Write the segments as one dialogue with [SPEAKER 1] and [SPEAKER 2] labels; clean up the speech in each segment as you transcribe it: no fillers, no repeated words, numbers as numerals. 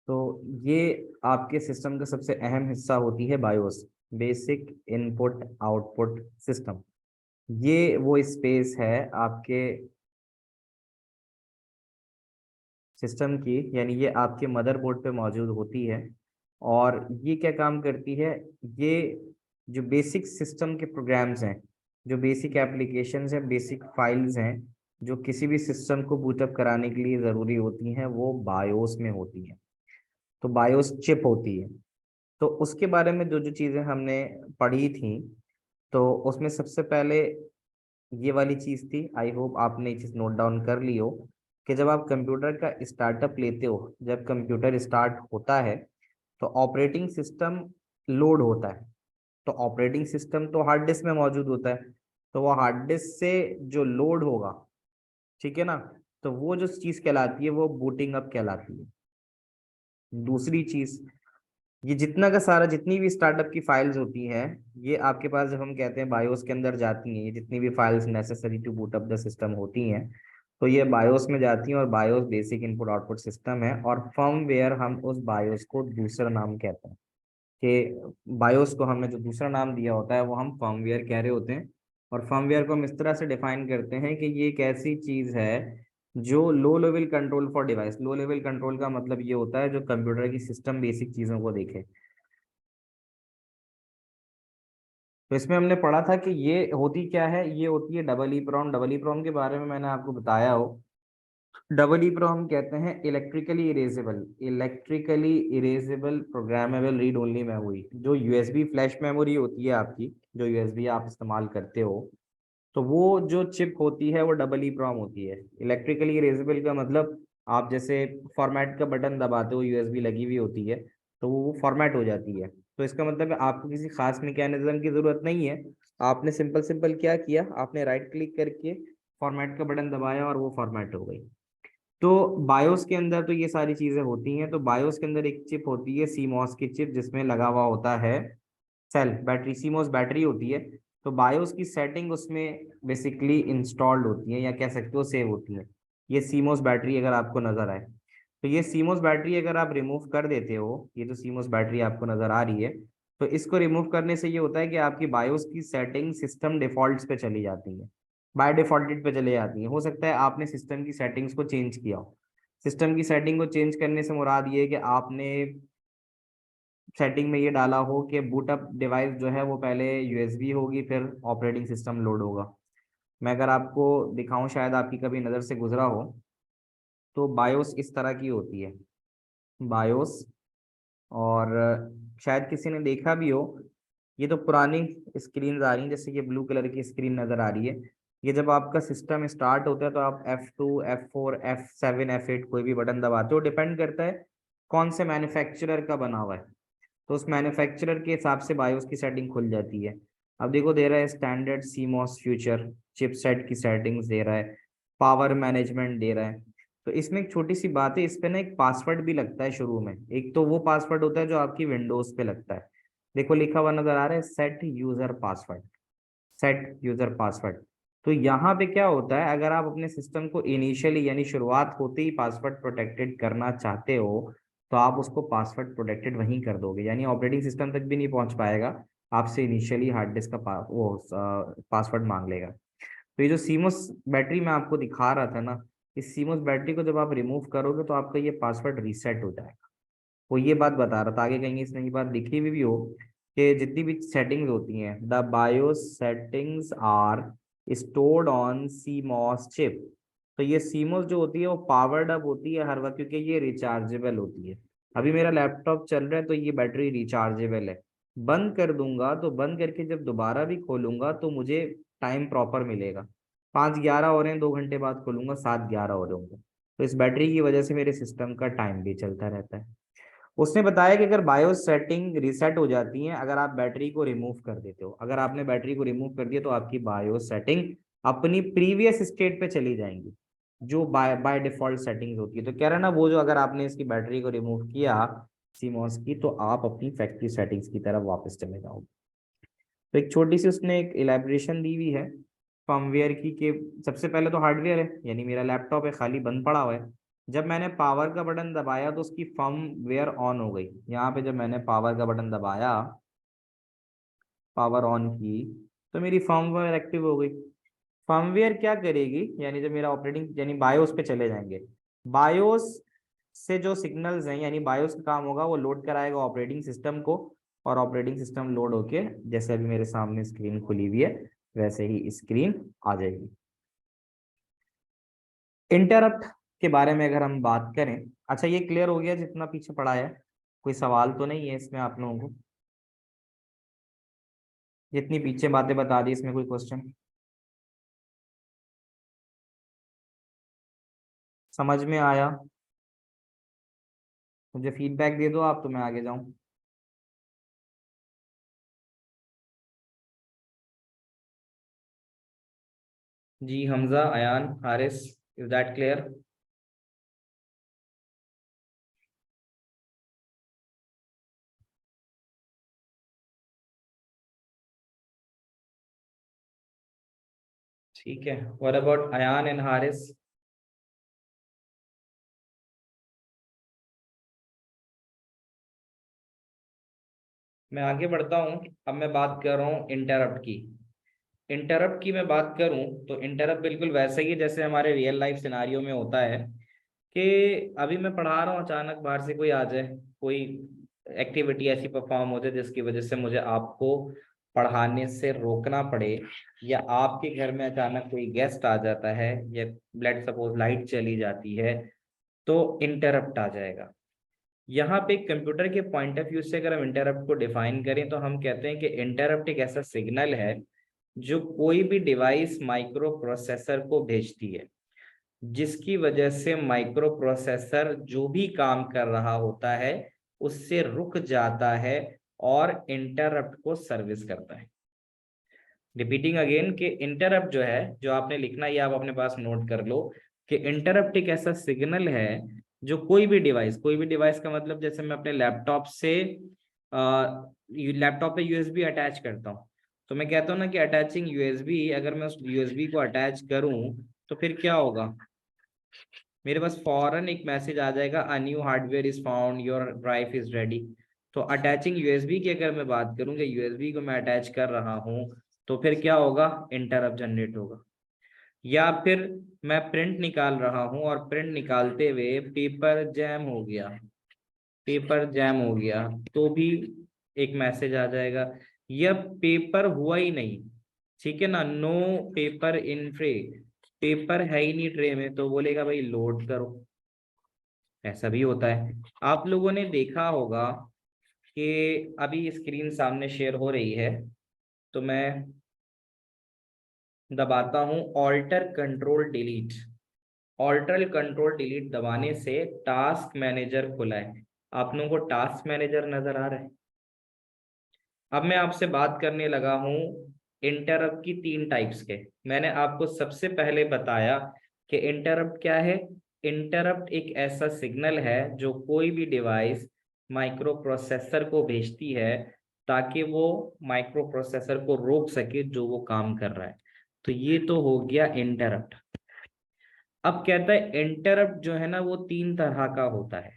[SPEAKER 1] तो ये आपके सिस्टम का सबसे अहम हिस्सा होती है BIOS, basic input output system. ये वो स्पेस है आपके सिस्टम की, यानी ये आपके मदरबोर्ड पे मौजूद होती है। और ये क्या काम करती है, ये जो बेसिक सिस्टम के प्रोग्राम्स हैं, जो बेसिक एप्लीकेशंस हैं, बेसिक फाइल्स हैं, जो किसी भी सिस्टम को बूटअप कराने के लिए ज़रूरी होती हैं, वो बायोस में होती हैं। तो बायोस चिप होती है। तो उसके बारे में जो जो चीज़ें हमने पढ़ी थी, तो उसमें सबसे पहले ये वाली चीज़ थी, आई होप आपने ये चीज़ नोट डाउन कर ली हो, कि जब आप कंप्यूटर का स्टार्टअप लेते हो, जब कंप्यूटर स्टार्ट होता है तो ऑपरेटिंग सिस्टम लोड होता है। तो ऑपरेटिंग सिस्टम तो हार्ड डिस्क में मौजूद होता है, तो वो हार्ड डिस्क से जो लोड होगा, ठीक है ना, तो वो जो चीज़ कहलाती है वो बूटिंग अप कहलाती है। दूसरी चीज़, ये जितना का सारा जितनी भी स्टार्टअप की फाइल्स होती हैं, ये आपके पास जब हम कहते हैं बायोस के अंदर जाती हैं, ये जितनी भी files necessary to boot up the system होती हैं, तो ये बायोस में जाती हैं। और BIOS basic input output system है, और फर्मवेयर हम उस बायोस को दूसरा नाम कहते हैं, कि बायोस को हमने जो दूसरा नाम दिया होता है वो हम फर्मवेयर कह रहे होते हैं। और फर्मवेयर को हम इस तरह से डिफाइन करते हैं कि ये एक ऐसी चीज है जो low level control for device, low level control का मतलब ये होता है जो कंप्यूटर की सिस्टम बेसिक चीजों को देखे। तो इसमें हमने पढ़ा था कि ये होती क्या है, ये होती है double E PROM. Double E PROM के बारे में मैंने आपको बताया हो। डबल ई प्रॉम कहते हैं electrically erasable programmable read only memory. जो यूएसबी फ्लैश मेमोरी होती है आपकी, जो यूएसबी आप इस्तेमाल करते हो, तो वो जो चिप होती है वो डबल ई प्रॉम होती है। इलेक्ट्रिकली इरेजेबल का मतलब, आप जैसे फॉर्मेट का बटन दबाते हो, यूएसबी लगी हुई होती है, तो वो फॉर्मेट हो जाती है। तो इसका मतलब है आपको किसी खास मैकेनिज्म की जरूरत नहीं है। आपने सिंपल सिंपल क्या किया, आपने राइट क्लिक करके फॉर्मेट का बटन दबाया और वो फॉर्मेट हो गई। तो बायोस के अंदर तो ये सारी चीजें होती हैं। तो बायोस के अंदर एक चिप होती है सीमॉस की चिप, जिसमें लगा हुआ होता है सेल बैटरी, सीमॉस बैटरी होती है। तो बायोस की सेटिंग उसमें बेसिकली इंस्टॉल्ड होती है, या कह सकते हो सेव होती है। ये सीमॉस बैटरी अगर आपको नजर आए, तो ये सीमॉस बैटरी अगर आप रिमूव कर देते हो, ये जो सीमॉस बैटरी आपको नजर आ रही है, तो इसको रिमूव करने से ये होता है कि आपकी बायोस की सेटिंग सिस्टम डिफॉल्ट्स पे चली जाती है, बाय डिफॉल्टेड पे चले जाती है। हो सकता है आपने सिस्टम की सेटिंग्स को चेंज किया हो। सिस्टम की सेटिंग को चेंज करने से मुराद ये है कि आपने सेटिंग में ये डाला हो कि बूटअप डिवाइस जो है वो पहले यूएसबी होगी, फिर ऑपरेटिंग सिस्टम लोड होगा। मैं अगर आपको दिखाऊं, शायद आपकी कभी नज़र से गुजरा हो, तो बायोस इस तरह की होती है, बायोस। और शायद किसी ने देखा भी हो, ये तो पुरानी स्क्रीन आ रही हैं, जैसे ये ब्लू कलर की स्क्रीन नज़र आ रही है। ये जब आपका सिस्टम स्टार्ट होता है तो आप F2 F4 F7 F8 कोई भी बटन दबाते हो, डिपेंड करता है कौन से मैन्युफैक्चरर का बना हुआ है। तो उस मैन्युफैक्चरर के हिसाब से बायोस की सेटिंग खुल जाती है। अब देखो, दे रहा है स्टैंडर्ड सीमॉस फ्यूचर चिपसेट की सेटिंग्स दे रहा है, पावर मैनेजमेंट दे रहा है। तो इसमें एक छोटी सी बात है, इस पे ना एक पासवर्ड भी लगता है शुरू में। एक तो वो पासवर्ड होता है जो आपकी विंडोज पे लगता है, देखो लिखा हुआ नजर आ रहा है, set user password, set user password. तो यहाँ पे क्या होता है, अगर आप अपने सिस्टम को इनिशियली यानी शुरुआत होते ही पासवर्ड प्रोटेक्टेड करना चाहते हो, तो आप उसको पासवर्ड प्रोटेक्टेड वहीं कर दोगे, यानी ऑपरेटिंग सिस्टम तक भी नहीं पहुंच पाएगा। आपसे इनिशियली हार्ड डिस्क का पासवर्ड मांग लेगा। तो ये जो सीमोस बैटरी मैं आपको दिखा रहा था ना, इस सीमोस बैटरी को जब आप रिमूव करोगे तो आपका ये पासवर्ड रीसेट हो जाएगा। वो ये बात बता रहा था, आगे कहीं इसमें ये बात लिखी हुई भी हो कि जितनी भी सेटिंग्स होती हैं, the BIOS settings are stored on CMOS chip. तो ये सीमॉस जो होती है वो पावर्ड अप होती है हर वक्त, क्योंकि ये रिचार्जेबल होती है। अभी मेरा लैपटॉप चल रहा है तो ये बैटरी रिचार्जेबल है। बंद कर दूंगा तो बंद करके जब दोबारा भी खोलूंगा तो मुझे टाइम प्रॉपर मिलेगा। 5:11 हो रहे हैं, 2 घंटे बाद खोलूंगा 7:11 हो रहे होंगे। तो इस बैटरी की वजह से मेरे सिस्टम का टाइम भी चलता रहता है। उसने बताया कि अगर बायोस सेटिंग रीसेट हो जाती है अगर आप बैटरी को रिमूव कर देते हो, अगर आपने बैटरी को रिमूव कर दिया तो आपकी बायोस सेटिंग अपनी प्रीवियस स्टेट पे चली जाएंगी, जो बाय बाय डिफॉल्ट सेटिंग्स होती है। तो कह रहा है ना, वो जो अगर आपने इसकी बैटरी को रिमूव किया सीमॉस की, तो आप अपनी फैक्ट्री सेटिंग्स की तरफ वापस चले जाओगे। तो एक छोटी सी उसने एक इलेबरेशन दी हुई है फर्मवेयर की, कि सबसे पहले तो हार्डवेयर है, यानी मेरा लैपटॉप है खाली बंद पड़ा हुआ है। जब मैंने पावर का बटन दबाया तो उसकी फर्मवेयर ऑन हो गई। यहाँ पे जब मैंने पावर का बटन दबाया, पावर ऑन की, तो मेरी फर्मवेयर एक्टिव हो गई। फर्मवेयर क्या करेगी, यानी जब मेरा ऑपरेटिंग यानी बायोस पे चले जाएंगे, बायोस से जो सिग्नल्स हैं यानी बायोस का काम होगा वो लोड कराएगा ऑपरेटिंग सिस्टम को, और ऑपरेटिंग सिस्टम लोड होके जैसे अभी मेरे सामने स्क्रीन खुली हुई है वैसे ही स्क्रीन आ जाएगी। इंटरप्ट के बारे में अगर हम बात करें, अच्छा ये क्लियर हो गया जितना पीछे पढ़ा है? कोई सवाल तो नहीं है इसमें आप लोगों को? जितनी पीछे बातें बता दी इसमें कोई क्वेश्चन समझ में आया? मुझे फीडबैक दे दो आप तो मैं आगे जाऊं। जी Hamza, Ayan, Haris, is that clear? ठीक है, what about Ayan and Haris? मैं आगे बढ़ता हूँ। अब मैं बात कर रहा हूँ इंटरप्ट की। इंटरप्ट की मैं बात करूं तो इंटरप्ट बिल्कुल वैसे ही है जैसे हमारे रियल लाइफ सिनारियो में होता है कि अभी मैं पढ़ा रहा हूँ, अचानक बाहर से कोई आ जाए, कोई एक्टिविटी ऐसी परफॉर्म हो जाए जिसकी वजह से मुझे आपको पढ़ाने से रोकना पड़े, या आपके घर में अचानक कोई गेस्ट आ जाता है, या लेट सपोज लाइट चली जाती है, तो इंटरप्ट आ जाएगा। यहाँ पे कंप्यूटर के पॉइंट ऑफ व्यू से अगर हम इंटरप्ट को डिफाइन करें तो हम कहते हैं कि इंटरप्ट एक ऐसा सिग्नल है जो कोई भी डिवाइस माइक्रो प्रोसेसर को भेजती है, जिसकी वजह से माइक्रो प्रोसेसर जो भी काम कर रहा होता है उससे रुक जाता है और इंटरप्ट को सर्विस करता है। रिपीटिंग अगेन कि इंटरप्ट जो है, जो आपने लिखना है आप अपने पास नोट कर लो कि इंटरप्ट एक ऐसा सिग्नल है जो कोई भी डिवाइस का मतलब जैसे मैं अपने लैपटॉप से लैपटॉप पे यूएसबी अटैच करता हूँ, तो मैं कहता हूँ ना कि अटैचिंग यूएसबी, अगर मैं उस यूएसबी को अटैच करूँ तो फिर क्या होगा, मेरे पास फौरन एक मैसेज आ जाएगा, a new hardware is found, your drive is ready. तो अटैचिंग यूएसबी की अगर मैं बात करूँ कि यूएसबी को मैं अटैच कर रहा हूँ, तो फिर क्या होगा, इंटरप्ट जनरेट होगा। या फिर मैं प्रिंट निकाल रहा हूँ और प्रिंट निकालते हुए पेपर जैम हो गया, पेपर जैम हो गया, तो भी एक मैसेज आ जाएगा। या पेपर हुआ ही नहीं, ठीक है ना, no paper in tray, paper है ही नहीं ट्रे में, तो बोलेगा भाई लोड करो। ऐसा भी होता है। आप लोगों ने देखा होगा कि अभी स्क्रीन सामने शेयर हो रही है, तो मैं दबाता हूं alter control delete. Alter control delete दबाने से टास्क मैनेजर खुला है। आप लोगों को टास्क मैनेजर नजर आ रहा है? अब मैं आपसे बात करने लगा हूं इंटरप्ट की तीन टाइप्स के। मैंने आपको सबसे पहले बताया कि इंटरप्ट क्या है। इंटरप्ट एक ऐसा सिग्नल है जो कोई भी डिवाइस माइक्रो प्रोसेसर को भेजती है ताकि वो माइक्रो प्रोसेसर को रोक सके जो वो काम कर रहा है। तो ये तो हो गया इंटरप्ट। अब कहता है इंटरप्ट जो है ना वो तीन तरह का होता है।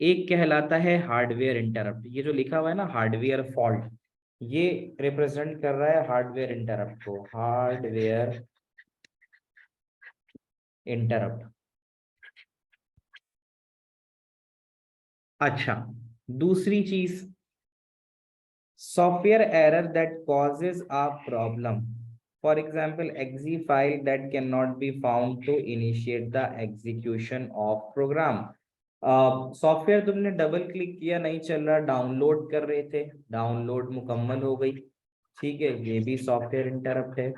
[SPEAKER 1] एक कहलाता है हार्डवेयर इंटरप्ट, ये जो लिखा हुआ है ना हार्डवेयर फॉल्ट, ये रिप्रेजेंट कर रहा है हार्डवेयर इंटरप्ट को, हार्डवेयर इंटरप्ट। अच्छा, दूसरी चीज, software error that causes a problem, for example exe file that can not be found to initiate the execution of program. Software तुमने डबल क्लिक किया नहीं चल रहा, डाउनलोड कर रहे थे, डाउनलोड मुकम्मल हो गई, ठीक है, ये भी सॉफ्टवेयर इंटरप्ट है।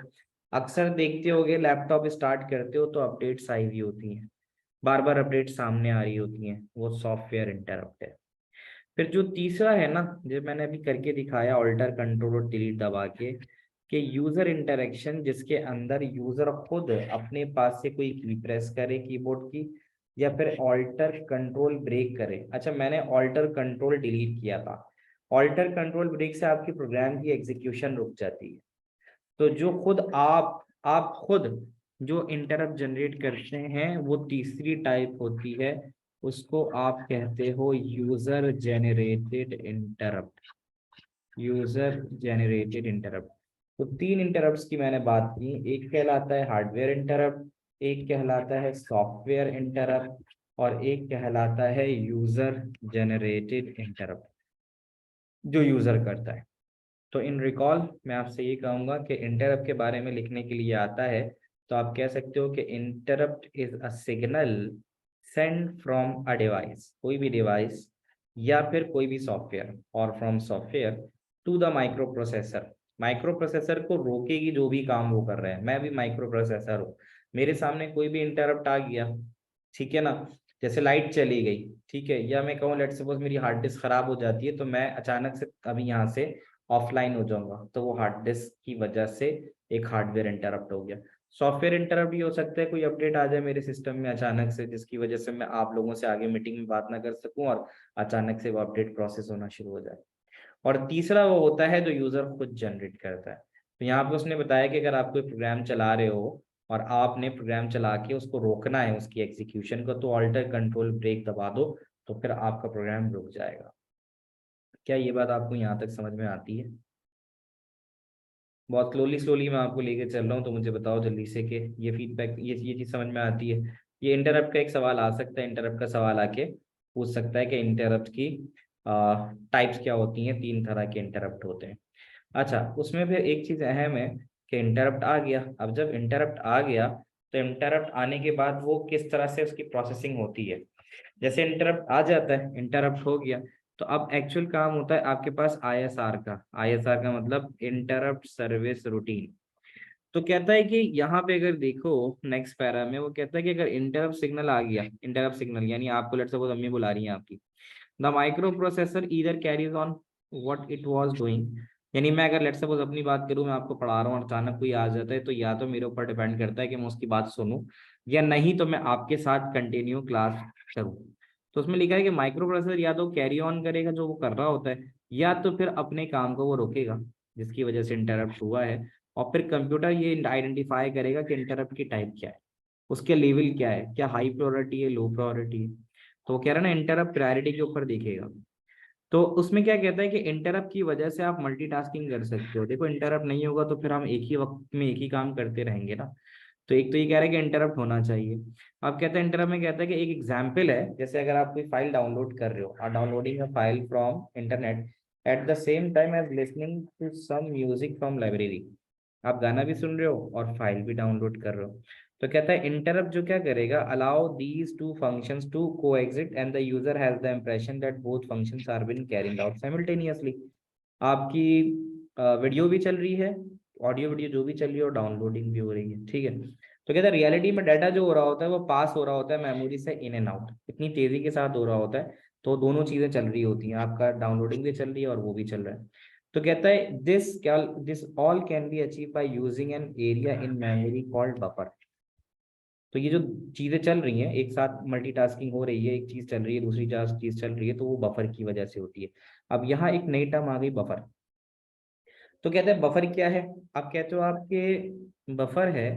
[SPEAKER 1] अक्सर देखते होगे लैपटॉप स्टार्ट करते हो तो अपडेट्स आई हुई होती हैं, बार बार अपडेट सामने आ रही होती हैं, वो सॉफ्टवेयर इंटरप्ट है। फिर जो तीसरा है ना, जो मैंने अभी करके दिखाया ऑल्टर कंट्रोल और डिलीट दबा के, कि यूजर इंटरेक्शन जिसके अंदर यूजर खुद अपने पास से कोई की प्रेस करे कीबोर्ड की, या फिर ऑल्टर कंट्रोल ब्रेक करे। अच्छा, मैंने ऑल्टर कंट्रोल डिलीट किया था, ऑल्टर कंट्रोल ब्रेक से आपकी प्रोग्राम की एग्जीक्यूशन रुक जाती है। तो जो खुद आप खुद जो इंटरप्ट जनरेट करते हैं वो तीसरी टाइप होती है, उसको आप कहते हो user generated interrupt. User generated interrupt. तो तीन इंटरप्ट्स की मैंने बात की, एक कहलाता है हार्डवेयर इंटरप्ट, एक कहलाता है सॉफ्टवेयर इंटरप्ट, और एक कहलाता है यूजर जेनरेटेड इंटरप्ट, जो यूजर करता है। तो इन रिकॉल मैं आपसे ये कहूंगा कि इंटरप्ट के बारे में लिखने के लिए आता है तो आप कह सकते हो कि interrupt is a signal send from a device, कोई भी डिवाइस या फिर कोई भी सॉफ्टवेयर, और from software to the micro processor. Micro processor को रोकेगी जो भी काम वो कर रहे हैं। मैं भी माइक्रो प्रोसेसर हूँ, मेरे सामने कोई भी इंटरप्ट आ गया, ठीक है ना, जैसे लाइट चली गई, ठीक है, या मैं कहूँ लेट्स सपोज मेरी हार्ड डिस्क खराब हो जाती है, तो मैं अचानक से अभी यहाँ से ऑफलाइन हो जाऊंगा, तो वो हार्ड डिस्क की वजह से एक हार्डवेयर इंटरप्ट हो गया। सॉफ्टवेयर इंटरप्ट भी हो सकता है, कोई अपडेट आ जाए मेरे सिस्टम में अचानक से, जिसकी वजह से मैं आप लोगों से आगे मीटिंग में बात ना कर सकूं और अचानक से वो अपडेट प्रोसेस होना शुरू हो जाए। और तीसरा वो होता है जो यूजर खुद जनरेट करता है। तो यहाँ पे उसने बताया कि अगर आप कोई प्रोग्राम चला रहे हो और आपने प्रोग्राम चला के उसको रोकना है उसकी एग्जीक्यूशन को, तो ऑल्टर कंट्रोल ब्रेक दबा दो, तो फिर आपका प्रोग्राम रुक जाएगा। क्या ये बात आपको यहाँ तक समझ में आती है? बहुत स्लोली स्लोली मैं आपको लेके चल रहा हूँ, तो मुझे बताओ जल्दी से कि ये फीडबैक, ये चीज़ समझ में आती है? ये इंटरप्ट का एक सवाल आ सकता है, इंटरप्ट का सवाल आके पूछ सकता है कि इंटरप्ट की टाइप्स क्या होती हैं। तीन तरह के इंटरप्ट होते हैं। अच्छा, उसमें फिर एक चीज़ अहम है कि इंटरप्ट आ गया। अब जब इंटरप्ट आ गया तो इंटरप्ट आने के बाद वो किस तरह से उसकी प्रोसेसिंग होती है। जैसे इंटरप्ट आ जाता है, इंटरप्ट हो गया, तो अब एक्चुअल काम होता है आपके पास आईएसआर का। आईएसआर का मतलब इंटरप्ट सर्विस रूटीन। तो कहता है कि यहाँ पे अगर देखो नेक्स्ट पैरा में, वो कहता है कि अगर इंटरप्ट सिग्नल आ गया, इंटरप्ट सिग्नल यानी आपको लेट्स सपोज अम्मी बुला रही है आपकी, the micro processor either carries on what it was doing. यानी मैं अगर लेट्स सपोज अपनी बात करूं, मैं आपको पढ़ा रहा हूँ और अचानक कोई आ जाता है, तो या तो मेरे ऊपर डिपेंड करता है कि मैं उसकी बात सुनूं, या नहीं तो मैं आपके साथ कंटिन्यू क्लास करूं। तो उसमें लिखा है कि माइक्रो प्रोसेसर या तो कैरी ऑन करेगा जो वो कर रहा होता है, या तो फिर अपने काम को वो रोकेगा जिसकी वजह से इंटरप्ट हुआ है। और फिर कंप्यूटर ये आइडेंटिफाई करेगा कि इंटरप्ट की टाइप क्या है, उसके लेवल क्या है, क्या हाई प्रायोरिटी है, लो प्रायोरिटी है। तो वो कह रहा है ना इंटरप्ट प्रायोरिटी के ऊपर देखेगा। तो उसमें क्या कहता है कि इंटरप्ट की वजह से आप मल्टीटास्किंग कर सकते हो। देखो इंटरप्ट नहीं होगा तो फिर हम एक ही वक्त में एक ही काम करते रहेंगे ना। तो एक तो ये कह रहा है कि इंटरप्ट होना चाहिए। अब कहता है इंटरप्ट में कहता है कि एक एग्जाम्पल है, जैसे अगर आप कोई फाइल डाउनलोड कर रहे हो, और downloading a file from internet at the same time as listening to some music from library. आप गाना भी सुन रहे हो और फाइल भी डाउनलोड कर रहे हो। तो कहता है इंटरप्ट जो क्या करेगा, allow these two functions to coexist and the user has the impression that both functions are being carried out simultaneously. आपकी वीडियो भी चल रही है, ऑडियो वीडियो जो भी चल रही है, और डाउनलोडिंग भी हो रही है, ठीक है। तो कहता है रियलिटी में डाटा जो हो रहा होता है वो पास हो रहा होता है मेमोरी से इन एंड आउट, इतनी तेजी के साथ हो रहा होता है। तो दोनों चीजें चल रही होती हैं, आपका डाउनलोडिंग भी चल रही है और वो भी चल रहा है। तो कहता है this all can be achieve by using an area in memory called buffer. तो ये जो चीजें चल रही हैं एक साथ, मल्टीटास्किंग हो रही है, एक चीज चल रही है दूसरी चीज चल रही है, तो वो बफर की वजह से होती है। अब यहाँ एक नई टर्म आ गई, बफर। तो कहते हैं बफर क्या है। आप कहते हो आपके बफर है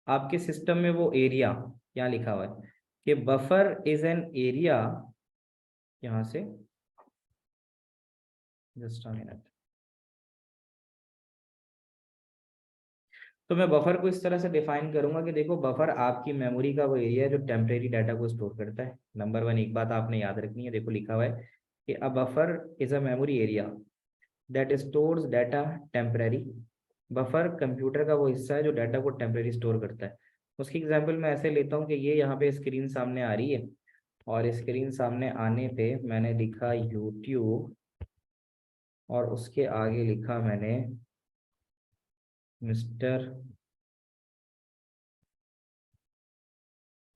[SPEAKER 1] आपके सिस्टम में वो एरिया, क्या लिखा हुआ है कि बफर इज एन एरिया, यहाँ से जस्ट अ मिनट। तो मैं बफर को इस तरह से डिफाइन करूंगा कि देखो बफर आपकी मेमोरी का वो एरिया है जो टेम्परेरी डाटा को स्टोर करता है। नंबर वन, एक बात आपने याद रखनी है, देखो लिखा हुआ है कि a buffer is a memory area that stores data temporary. Buffer computer का वो हिस्सा है जो डाटा को टेम्परेरी स्टोर करता है। उसकी एग्जांपल मैं ऐसे लेता हूँ कि ये यहाँ पे स्क्रीन सामने आ रही है, और स्क्रीन सामने आने पे मैंने लिखा यूट्यूब, और उसके आगे लिखा मैंने मिस्टर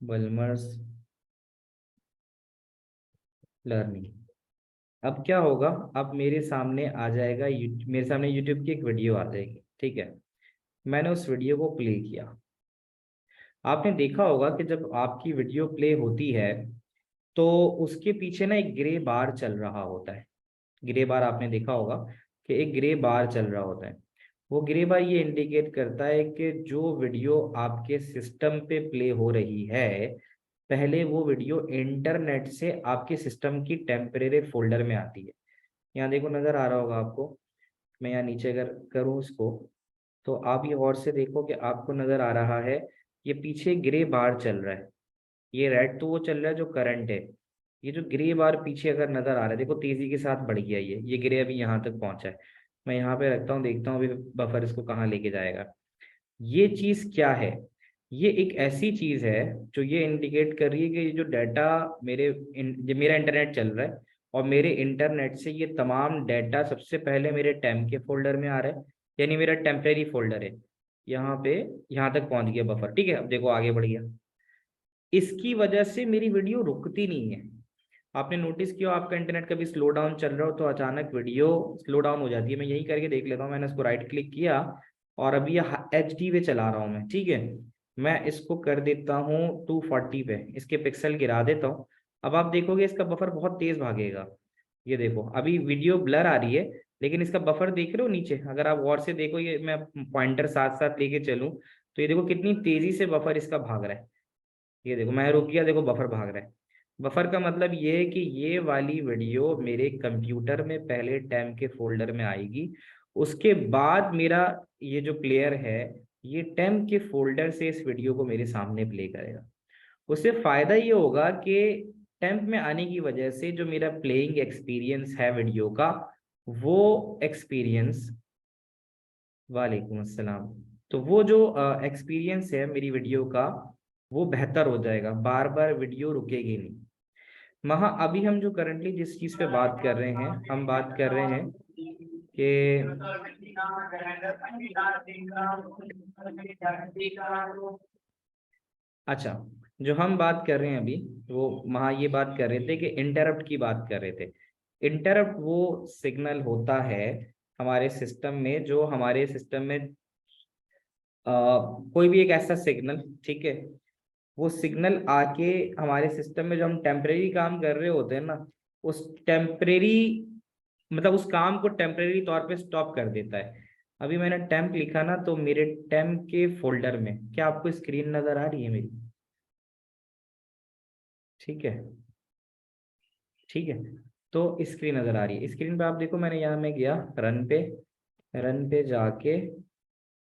[SPEAKER 1] बलमर्स लर्निंग। अब क्या होगा, अब मेरे सामने आ जाएगा मेरे सामने यूट्यूब की एक वीडियो आ जाएगी, ठीक है। मैंने उस वीडियो को प्ले किया। आपने देखा होगा कि जब आपकी वीडियो प्ले होती है तो उसके पीछे ना एक ग्रे बार चल रहा होता है। ग्रे बार आपने देखा होगा कि एक ग्रे बार चल रहा होता है। वो ग्रे बार ये इंडिकेट करता है कि जो वीडियो आपके सिस्टम पे प्ले हो रही है, पहले वो वीडियो इंटरनेट से आपके सिस्टम की टेम्परेरी फोल्डर में आती है। यहाँ देखो नजर आ रहा होगा आपको, मैं यहाँ नीचे अगर करूँ इसको, तो आप ये गौर से देखो कि आपको नजर आ रहा है ये पीछे ग्रे बार चल रहा है। ये रेड तो वो चल रहा है जो करंट है, ये जो ग्रे बार पीछे अगर नजर आ रहा है, देखो तेजी के साथ बढ़ गया ये ग्रे अभी यहाँ तक पहुंचा है। मैं यहाँ पे रखता हूँ, देखता हूँ अभी बफर इसको कहाँ लेके जाएगा। ये चीज क्या है? ये एक ऐसी चीज है जो ये इंडिकेट कर रही है कि ये जो डाटा ये मेरा इंटरनेट चल रहा है, और मेरे इंटरनेट से ये तमाम डाटा सबसे पहले मेरे टेम्प के फोल्डर में आ रहा है, यानी मेरा टेम्परेरी फोल्डर है यहाँ पे, यहाँ तक पहुंच गया बफर। ठीक है, अब देखो आगे बढ़ गया। इसकी वजह से मेरी वीडियो रुकती नहीं है। आपने नोटिस किया आपका इंटरनेट कभी स्लो डाउन चल रहा हो तो अचानक वीडियो स्लो डाउन हो जाती है। मैं यही करके देख लेता हूँ, मैंने इसको राइट क्लिक किया और अभी ये HD पे चला रहा हूँ मैं। ठीक है, मैं इसको कर देता हूँ 240 पे, इसके पिक्सल गिरा देता हूँ। अब आप देखोगे इसका बफर बहुत तेज भागेगा। ये देखो अभी वीडियो ब्लर आ रही है, लेकिन इसका बफर देख रहे हो नीचे, अगर आप गौर से देखो, ये मैं पॉइंटर साथ साथ लेके चलूं तो ये देखो कितनी तेजी से बफर इसका भाग रहा है। ये देखो मैं रुक गया, देखो बफर भाग रहा है। बफर का मतलब ये है कि ये वाली वीडियो मेरे कंप्यूटर में पहले टेम के फोल्डर में आएगी, उसके बाद मेरा ये जो प्लेयर है ये टेम के फोल्डर से इस वीडियो को मेरे सामने प्ले करेगा। उससे फायदा ये होगा कि टेम्प में आने की वजह से जो मेरा प्लेइंग एक्सपीरियंस है वीडियो का, वो एक्सपीरियंस, वालेकुम अस्सलाम, तो वो जो एक्सपीरियंस है मेरी वीडियो का वो बेहतर हो जाएगा, बार बार वीडियो रुकेगी नहीं। महा अभी हम जो करंटली जिस चीज पे बात कर रहे हैं, हम बात कर रहे हैं कि अच्छा, जो हम बात कर रहे हैं अभी, वो वहाँ ये बात कर रहे थे कि इंटरप्ट की बात कर रहे थे। इंटरप्ट वो सिग्नल होता है हमारे सिस्टम में, जो हमारे सिस्टम में कोई भी एक ऐसा सिग्नल, ठीक है, वो सिग्नल आके हमारे सिस्टम में जो हम टेम्परेरी काम कर रहे होते हैं ना, उस टेम्परेरी मतलब उस काम को टेम्परेरी तौर पे स्टॉप कर देता है। अभी मैंने टेम्प लिखा ना, तो मेरे टेम्प के फोल्डर में, क्या आपको स्क्रीन नजर आ रही है मेरी? ठीक है, ठीक है, तो स्क्रीन नजर आ रही है। स्क्रीन पे आप देखो, मैंने यहाँ में गया रन पे, रन पे जाके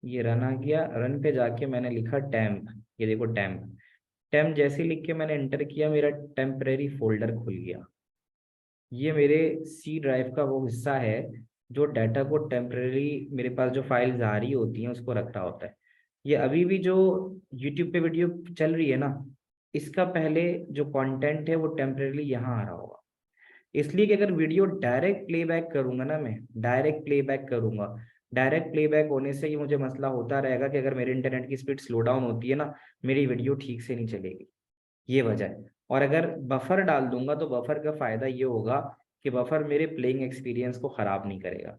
[SPEAKER 1] ये रन आ गया, रन पे जाके मैंने लिखा टेम्प। ये देखो टेम्प, टेम्प जैसे लिख के मैंने एंटर किया, मेरा टेम्परेरी फोल्डर खुल गया। ये मेरे सी ड्राइव का वो हिस्सा है जो डाटा को टेम्परेरी मेरे पास जो फाइल्स आ रही होती हैं उसको रख रहा होता है। ये अभी भी जो यूट्यूब पे वीडियो चल रही है ना, इसका पहले जो कंटेंट है वो टेम्परेरी यहाँ आ रहा होगा। इसलिए कि अगर वीडियो डायरेक्ट प्लेबैक करूंगा ना, मैं डायरेक्ट प्लेबैक करूंगा, डायरेक्ट प्लेबैक होने से ये मुझे मसला होता रहेगा कि अगर मेरे इंटरनेट की स्पीड स्लो डाउन होती है ना, मेरी वीडियो ठीक से नहीं चलेगी। ये वजह है। और अगर बफर डाल दूंगा तो बफर का फायदा ये होगा कि बफर मेरे प्लेइंग एक्सपीरियंस को खराब नहीं करेगा।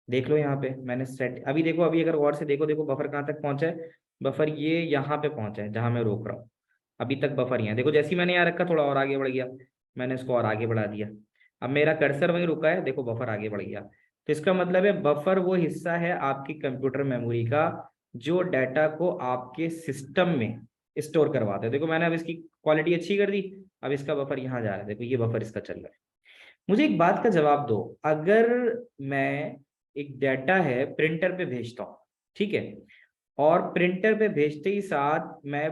[SPEAKER 1] देख लो यहाँ पे मैंने सेट, अभी देखो, अभी अगर गौर से देखो, देखो बफर कहाँ तक पहुंचा है। बफर ये यहाँ पे पहुंचा है जहां मैं रोक रहा हूँ। अभी तक बफर यहाँ, देखो जैसे ही मैंने यहाँ रखा थोड़ा और आगे बढ़ गया, मैंने इसको और आगे बढ़ा दिया। अब मेरा कर्सर वहीं रुका है, देखो बफर आगे बढ़ गया। तो इसका मतलब है बफर वो हिस्सा है आपकी कंप्यूटर मेमोरी का जो डाटा को आपके सिस्टम में स्टोर करवाते हैं। देखो मैंने अब इसकी क्वालिटी अच्छी कर दी, अब इसका बफर यहाँ जा रहा है, देखो ये बफर इसका चल रहा है। मुझे एक बात का जवाब दो, अगर मैं एक डाटा है प्रिंटर पे भेजता हूँ, ठीक है, और प्रिंटर पे भेजते ही साथ मैं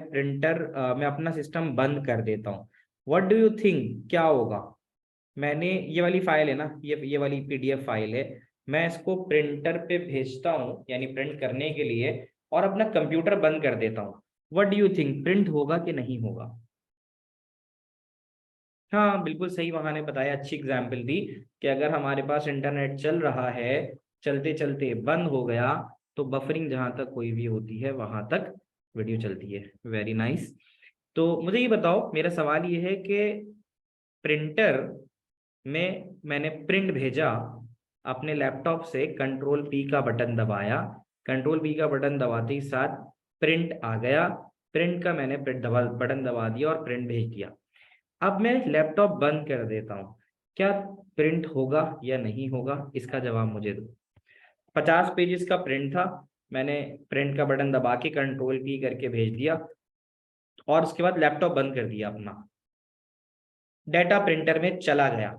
[SPEAKER 1] अपना सिस्टम बंद कर देता हूँ, व्हाट डू यू थिंक क्या होगा? मैंने ये वाली फाइल है ना, ये वाली PDF फाइल है, मैं इसको प्रिंटर पे भेजता हूँ यानी प्रिंट करने के लिए, और अपना कंप्यूटर बंद कर देता हूँ, what do you think, print होगा कि नहीं होगा? हाँ बिल्कुल सही, वहां ने बताया, अच्छी एग्जाम्पल दी कि अगर हमारे पास इंटरनेट चल रहा है, चलते चलते बंद हो गया, तो बफरिंग जहां तक कोई भी होती है वहां तक वीडियो चलती है। Very nice. तो मुझे ये बताओ, मेरा सवाल ये है कि प्रिंटर में मैंने प्रिंट भेजा, अपने लैपटॉप से कंट्रोल P का बटन दबाया, कंट्रोल P का बटन दबाते ही साथ प्रिंट आ गया, प्रिंट का मैंने बटन दबा दिया और प्रिंट भेज दिया। अब मैं लैपटॉप बंद कर देता हूँ, क्या प्रिंट होगा या नहीं होगा? इसका जवाब मुझे दो। 50 पेजेस का प्रिंट था, मैंने प्रिंट का बटन दबा के कंट्रोल P करके भेज दिया और उसके बाद लैपटॉप बंद कर दिया अपना, डाटा प्रिंटर में चला गया।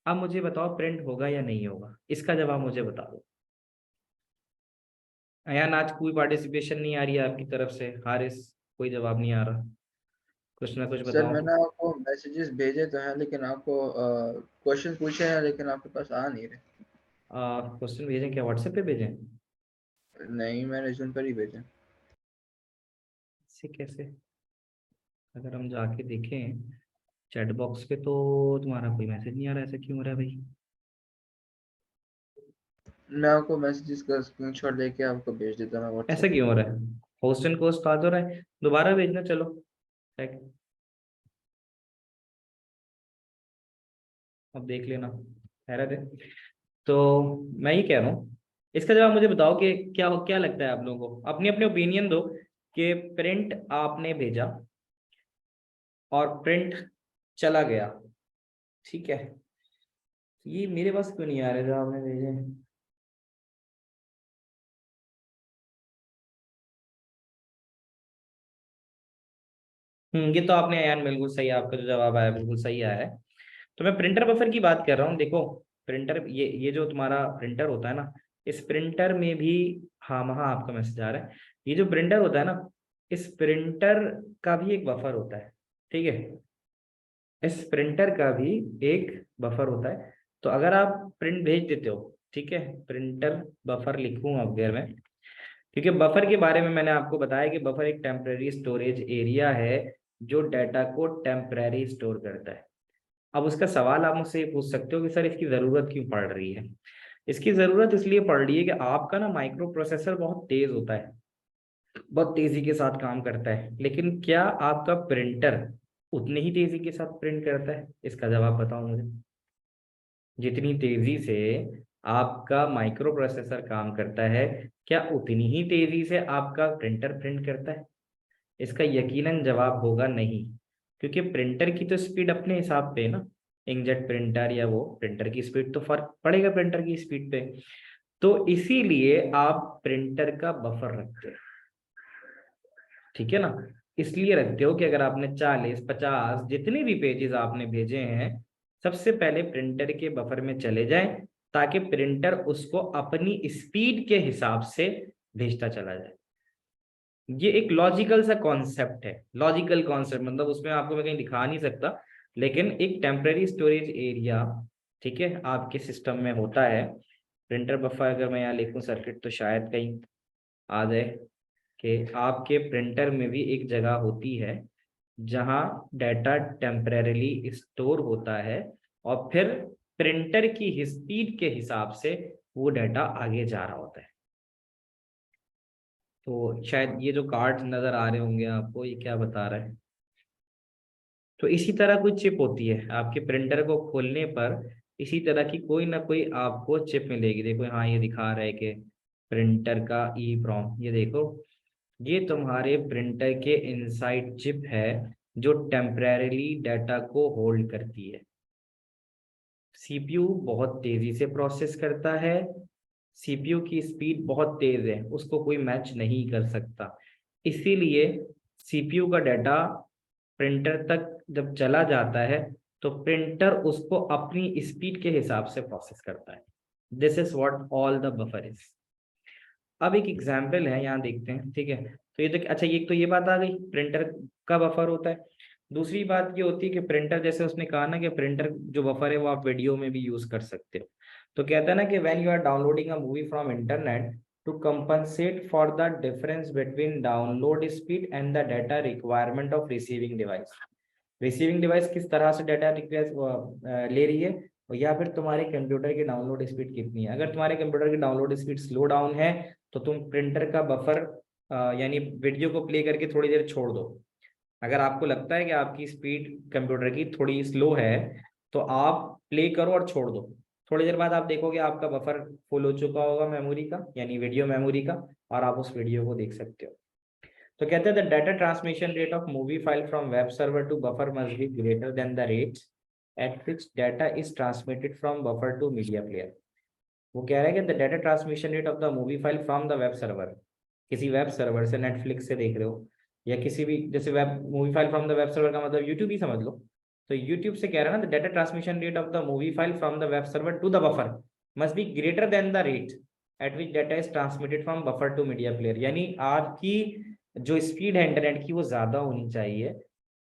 [SPEAKER 1] अब मुझे बताओ प्रिंट होगा या नहीं होगा, इसका जवाब मुझे बता दो। अयान आज कोई पार्टिसिपेशन नहीं आ रही है आपकी तरफ से, हारिस कोई जवाब नहीं आ रहा, कुछ ना कुछ
[SPEAKER 2] सर
[SPEAKER 1] बताओ।
[SPEAKER 2] मैंने आपको मैसेजेस भेजे तो हैं, लेकिन आपको क्वेश्चन पूछे हैं, लेकिन आपके पास आ नहीं रहे।
[SPEAKER 1] क्वेश्चन भेजें क्या, व्हाट्सएप पे भेजें?
[SPEAKER 2] नहीं, मैंने जूम पर ही भेजे।
[SPEAKER 1] से कैसे, अगर हम जाके देखें चैट बॉक्स पे तो तुम्हारा कोई मैसेज नहीं आ रहा, ऐसा क्यों हो रहा है भाई?
[SPEAKER 2] मैं आपको मैसेजेस का स्क्रीनशॉट लेके आपको भेज देता हूँ
[SPEAKER 1] ऐसा
[SPEAKER 2] व्हाट्सएप पे।
[SPEAKER 1] क्यों हो रहा है? होस्ट एंड कोस्ट आ तो रहा है, दोबारा भेजना, चलो check, अब देख लेना, हैरत है। तो मैं ये कह रहा हूँ, इसका जवाब मुझे बताओ कि क्या क्या लगता है आप लोगों को, अपनी अपनी ओपिनियन दो कि प्रिंट आपने भेजा और प्रिंट चला गया, ठीक है, ये मेरे पास क्यों नहीं आ रहे जो आपने भेजे? ये तो आपने यार बिल्कुल सही, आपका जो जवाब आया बिल्कुल सही आया है। तो मैं प्रिंटर बफर की बात कर रहा हूँ, देखो प्रिंटर, ये जो तुम्हारा प्रिंटर होता है ना, इस प्रिंटर में भी, हाँ वहाँ आपका मैसेज आ रहा है, ये जो प्रिंटर होता है ना, इस प्रिंटर का भी एक बफर होता है, ठीक है, इस प्रिंटर का भी एक बफर होता है। तो अगर आप प्रिंट भेज देते हो, ठीक है, प्रिंटर बफर लिखूंगा अगर मैं, क्योंकि बफर के बारे में मैंने आपको बताया कि बफर एक टेम्परेरी स्टोरेज एरिया है जो डाटा को टेम्परेरी स्टोर करता है। अब उसका सवाल आप मुझसे ये पूछ सकते हो कि सर इसकी ज़रूरत क्यों पड़ रही है? इसकी ज़रूरत इसलिए पड़ रही है कि आपका ना माइक्रो प्रोसेसर बहुत तेज़ होता है, बहुत तेज़ी के साथ काम करता है, लेकिन क्या आपका प्रिंटर उतनी ही तेज़ी के साथ प्रिंट करता है? इसका जवाब बताओ मुझे। जितनी तेज़ी से आपका माइक्रो प्रोसेसर काम करता है, क्या उतनी ही तेज़ी से आपका प्रिंटर प्रिंट करता है? इसका यकीनन जवाब होगा नहीं, क्योंकि प्रिंटर की तो स्पीड अपने हिसाब पे है ना, इंकजेट प्रिंटर या वो प्रिंटर की स्पीड तो फर्क पड़ेगा प्रिंटर की स्पीड पे। तो इसीलिए आप प्रिंटर का बफर रखते हैं, ठीक है ना, इसलिए रखते हो कि अगर आपने 40 50 जितने भी पेजेस आपने भेजे हैं, सबसे पहले प्रिंटर के बफर में चले जाएं, ताकि प्रिंटर उसको अपनी स्पीड के हिसाब से भेजता चला जाए। ये एक लॉजिकल सा कॉन्सेप्ट है, लॉजिकल कॉन्सेप्ट मतलब उसमें आपको मैं कहीं दिखा नहीं सकता, लेकिन एक टेम्परेरी स्टोरेज एरिया, ठीक है, आपके सिस्टम में होता है। प्रिंटर बफर अगर मैं यहाँ लिखूं सर्किट तो शायद कहीं आ जाए कि आपके प्रिंटर में भी एक जगह होती है जहाँ डाटा टेम्परेरीली स्टोर होता है और फिर प्रिंटर की स्पीड के हिसाब से वो डाटा आगे जा रहा होता है। तो शायद ये जो कार्ड नजर आ रहे होंगे आपको, ये क्या बता रहा है? तो इसी तरह कोई चिप होती है आपके प्रिंटर को खोलने पर, इसी तरह की कोई ना कोई आपको चिप मिलेगी। देखो हाँ ये दिखा रहा है कि प्रिंटर का ई प्रॉम, ये देखो, ये तुम्हारे प्रिंटर के इनसाइड चिप है जो टेम्परेरीली डाटा को होल्ड करती है। सीपीयू बहुत तेजी से प्रोसेस करता है, सीपीयू की स्पीड बहुत तेज है, उसको कोई मैच नहीं कर सकता, इसीलिए सीपीयू का डाटा प्रिंटर तक जब चला जाता है तो प्रिंटर उसको अपनी स्पीड के हिसाब से प्रोसेस करता है। This is what all the buffer is. अब एक एग्जाम्पल है, यहाँ देखते हैं, ठीक है, तो ये तो अच्छा, ये तो ये बात आ गई प्रिंटर का बफर होता है। दूसरी बात ये होती है कि प्रिंटर, जैसे उसने कहा ना कि प्रिंटर जो बफर है वो आप वीडियो में भी यूज कर सकते हो। तो कहता है ना कि when you are downloading a movie from internet, to compensate for the difference between download speed and the data requirement of receiving device. Receiving device किस तरह से डाटा रिक्वेस्ट ले रही है, और या फिर तुम्हारे कंप्यूटर की डाउनलोड स्पीड कितनी है। अगर तुम्हारे कंप्यूटर की डाउनलोड स्पीड स्लो डाउन है तो तुम प्रिंटर का बफर यानी वीडियो को प्ले करके थोड़ी देर छोड़ दो। अगर आपको लगता है कि आपकी स्पीड कंप्यूटर की थोड़ी स्लो है तो आप प्ले करो और छोड़ दो, थोड़ी देर बाद आप देखोगे आपका बफर फुल हो चुका होगा मेमोरी का, यानी वीडियो मेमोरी का, और आप उस वीडियो को देख सकते हो। तो कहते हैं the data transmission rate of movie file from web server to buffer must be greater than the rate at which data is transmitted from buffer to media player. वो कह रहा है कि the data transmission rate of the movie file from the web server, किसी web server से, Netflix से देख रहे हो या किसी भी, जैसे web movie file from the web server का मतलब यूट्यूब ही समझ लो, तो यूट्यूब से कह रहा है ना, the data transmission rate of the movie file from the web server to the buffer must be greater than the rate at which data is transmitted from buffer to media player. यानी आपकी जो speed है internet की वो ज्यादा होनी चाहिए,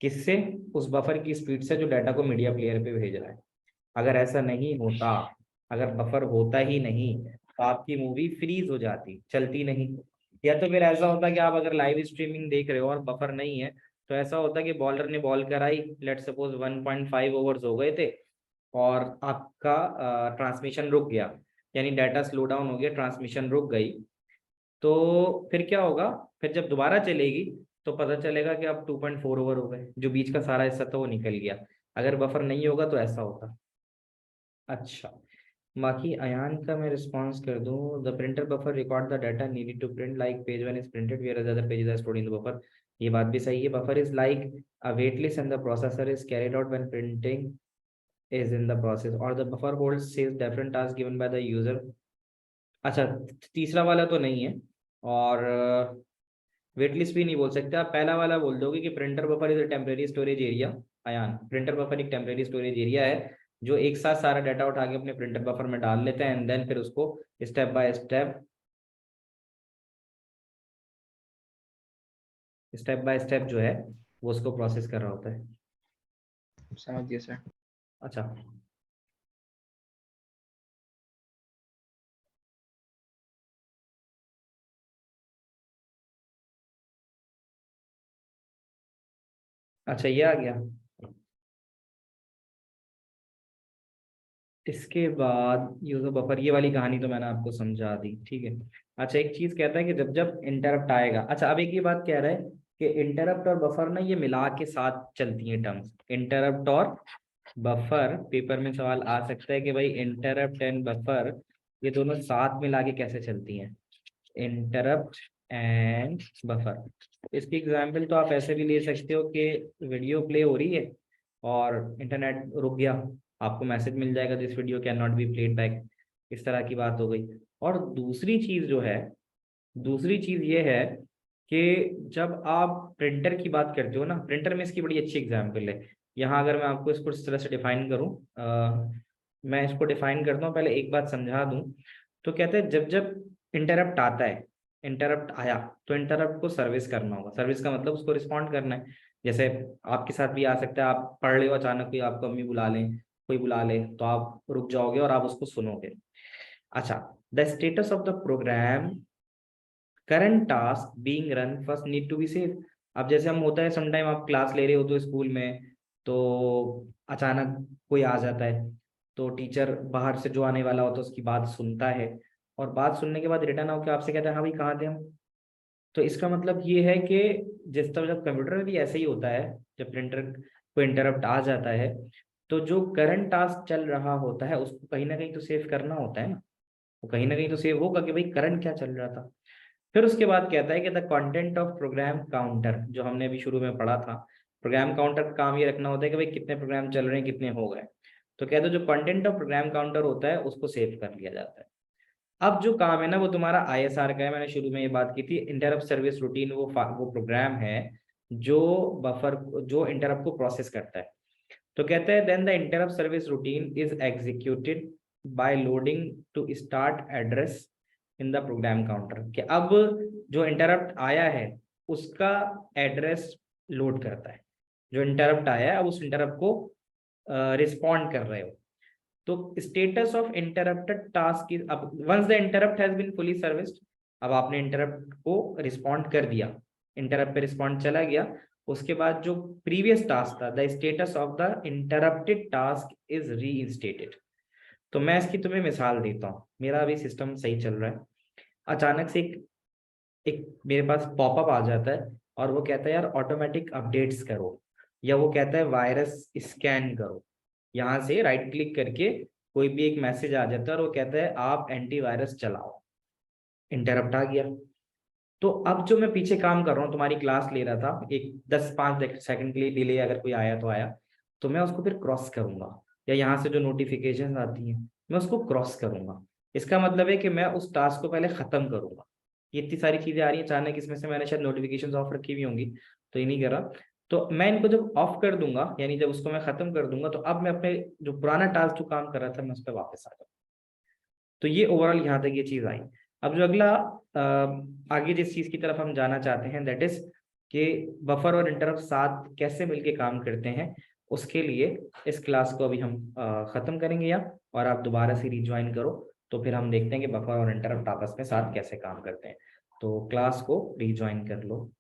[SPEAKER 1] किससे, उस बफर की स्पीड से जो डाटा को मीडिया प्लेयर पे भेज रहा है। अगर ऐसा नहीं होता, अगर बफर होता ही नहीं, तो आपकी मूवी फ्रीज हो जाती, चलती नहीं। या तो फिर ऐसा होता कि आप अगर लाइव स्ट्रीमिंग देख रहे हो और बफर नहीं है, तो ऐसा होता कि बॉलर ने बॉल कराई, लेट सपोज 1.5 ओवर्स हो गए थे और आपका ट्रांसमिशन रुक गया, यानी डाटा स्लो डाउन हो गया, ट्रांसमिशन रुक गई, तो फिर क्या होगा, फिर जब दोबारा चलेगी तो पता चलेगा कि अब 2.4 ओवर हो गए, जो बीच का सारा हिस्सा था वो निकल गया। अगर बफर नहीं होगा तो ऐसा होता। अच्छा, बाकी अयान का मैं रिस्पॉन्स कर दूं, the printer buffer record the data needed to print like page one is printed where other pages are stored in the buffer. ये बात भी सही है, buffer is like a wait list and the processor is carried out when printing is in the process or the buffer holds says different tasks given by the user। अच्छा, तीसरा वाला तो नहीं है, और वेटलिस्ट भी नहीं बोल सकते आप, पहला वाला बोल दोगे कि printer buffer is a temporary storage area. Ayaan, printer buffer एक टेम्परेरी स्टोरेज एरिया है जो एक साथ सारा डाटा उठा के अपने प्रिंटर बफर में डाल लेते हैं एंड देन फिर उसको स्टेप बाय स्टेप जो है वो उसको प्रोसेस कर रहा होता है।
[SPEAKER 2] समझ गया सर।
[SPEAKER 1] अच्छा, अच्छा ये आ गया। इसके बाद यूजर बफर, ये वाली कहानी तो मैंने आपको समझा दी, ठीक है। अच्छा, एक चीज कहता है कि जब जब इंटरप्ट आएगा, अच्छा अब एक ये बात कह रहा है कि इंटरप्ट और बफर ना ये मिला के साथ चलती हैं टर्म्स, इंटरप्ट और बफर। पेपर में सवाल आ सकता है कि भाई इंटरप्ट एंड बफर ये दोनों साथ मिला के कैसे चलती हैं, इंटरप्ट एंड बफर। इसकी एग्जाम्पल तो आप ऐसे भी ले सकते हो कि वीडियो प्ले हो रही है और इंटरनेट रुक गया, आपको मैसेज मिल जाएगा this video can not be played back, इस तरह की बात हो गई। और दूसरी चीज जो है, दूसरी चीज ये है कि जब आप प्रिंटर की बात करते हो ना, प्रिंटर में इसकी बड़ी अच्छी एग्जाम्पल है। यहाँ अगर मैं आपको इसको इस तरह से डिफाइन करूँ, मैं इसको डिफाइन करता हूँ, पहले एक बात समझा दूं। तो कहते हैं जब जब इंटरप्ट आता है, इंटरप्ट आया तो इंटरप्ट को सर्विस करना होगा, सर्विस का मतलब उसको रिस्पॉन्ड करना है। जैसे आपके साथ भी आ सकता है, आप पढ़ रहे हो, अचानक कोई आपको अम्मी बुला लें, कोई बुला ले, तो आप रुक जाओगे और आप उसको सुनोगे। अच्छा, the status of the program current task being run first need to be save. अब जैसे हम होता है समटाइम आप क्लास ले रहे हो तो स्कूल में, तो अचानक कोई आ जाता है, तो टीचर बाहर से जो आने वाला होता है उसकी बात सुनता है, और बात सुनने के बाद रिटर्न होकर आपसे कहता है हाँ भाई कहाँ थे हम। तो इसका मतलब ये है कि जिस तरह जब कंप्यूटर में भी ऐसे ही होता है, जब प्रिंटर को इंटरप्ट आ जाता है तो जो करंट टास्क चल रहा होता है उसको कहीं ना कहीं तो सेव करना होता है ना, वो कहीं ना कहीं तो सेव होगा कि भाई करंट क्या चल रहा था। फिर उसके बाद कहता है कि the content of program counter, जो हमने अभी शुरू में पढ़ा था, प्रोग्राम काउंटर का काम ये रखना होता है कि भाई कितने प्रोग्राम चल रहे हैं, कितने हो गए। तो कहते हैं जो कंटेंट ऑफ प्रोग्राम काउंटर होता है उसको सेव कर लिया जाता है। अब जो काम है ना वो तुम्हारा आईएसआर का है, मैंने शुरू में ये बात की थी, इंटरप्ट सर्विस रूटीन, वो प्रोग्राम है जो बफर, जो इंटरप्ट को प्रोसेस करता है। तो कहते हैं then the interrupt service routine is executed by loading to start address in the program counter, कि अब जो इंटरप्ट आया है उसका एड्रेस लोड करता है, जो इंटरप्ट आया है अब उस इंटरप्ट को रिस्पॉन्ड कर रहे हो। तो status of interrupted task is, अब once the interrupt has been fully serviced, अब आपने इंटरप्ट को रिस्पॉन्ड कर दिया, इंटरप्ट पे रिस्पॉन्ड चला गया, उसके बाद जो प्रीवियस टास्क था, the status of the interrupted task is reinstated. तो मैं इसकी तुम्हें मिसाल देता हूँ, मेरा अभी सिस्टम सही चल रहा है, अचानक से एक मेरे पास पॉपअप आ जाता है और वो कहता है यार ऑटोमेटिक अपडेट्स करो, या वो कहता है वायरस स्कैन करो, यहाँ से राइट क्लिक करके कोई भी एक मैसेज आ जाता है और वो कहता है आप एंटीवायरस चलाओ, इंटरप्ट आ गया। तो अब जो मैं पीछे काम कर रहा हूँ, तुम्हारी क्लास ले रहा था, एक 10-5 सेकंड के लिए डिले, अगर कोई आया तो आया, तो मैं उसको फिर क्रॉस करूंगा, या यहाँ से जो नोटिफिकेशन आती हैं मैं उसको क्रॉस करूंगा। इसका मतलब है कि मैं उस टास्क को पहले खत्म करूंगा। ये इतनी सारी चीजें आ रही हैं अचानक, इसमें से मैंने शायद नोटिफिकेशंस ऑफ रखी हुई होंगी, तो ये नहीं कर रहा। तो मैं इनको जब ऑफ कर दूंगा, यानी जब उसको मैं खत्म कर दूंगा, तो अब मैं अपने जो पुराना टास्क जो काम कर रहा था मैं उस पर वापस आ जाऊँ। तो ये ओवरऑल यहाँ तक ये चीज आई। अब जो अगला आगे जिस चीज की तरफ हम जाना चाहते हैं, दैट इज कि बफर और इंटरप्ट साथ कैसे मिलके काम करते हैं, उसके लिए इस क्लास को अभी हम खत्म करेंगे यहाँ, और आप दोबारा से रिज्वाइन करो, तो फिर हम देखते हैं कि बफर और इंटरप्ट आपस में साथ कैसे काम करते हैं। तो क्लास को रिज्वाइन कर लो।